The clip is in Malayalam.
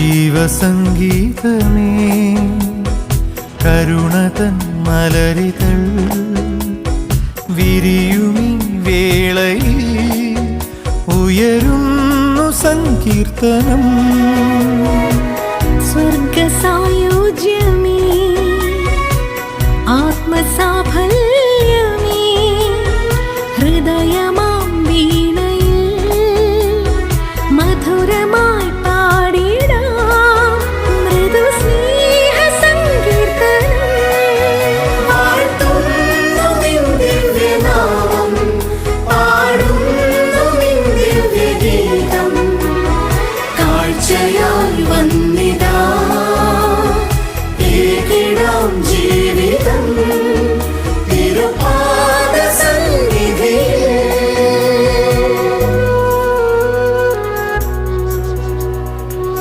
ജീവസംഗീതമേ കരുണതൻ മലരിതൾ വിരിയുമീ വേളയിൽ ഉയരുന്നു സങ്കീർത്തനം. സ്വർഗസായുജ്യമേ ആത്മസാഫല്യമേ ഹൃദയമാം വീണയിൽ മധുരമായി പാടിടാം മൃദു സ്നേഹ സങ്കീർത്തനം. വാഴ്ത്തുന്നു നിൻ ദിവ്യനാമം, പാടുന്നു നിൻ ദിവ്യഗീതം, കാഴ്ചയായി വന്നി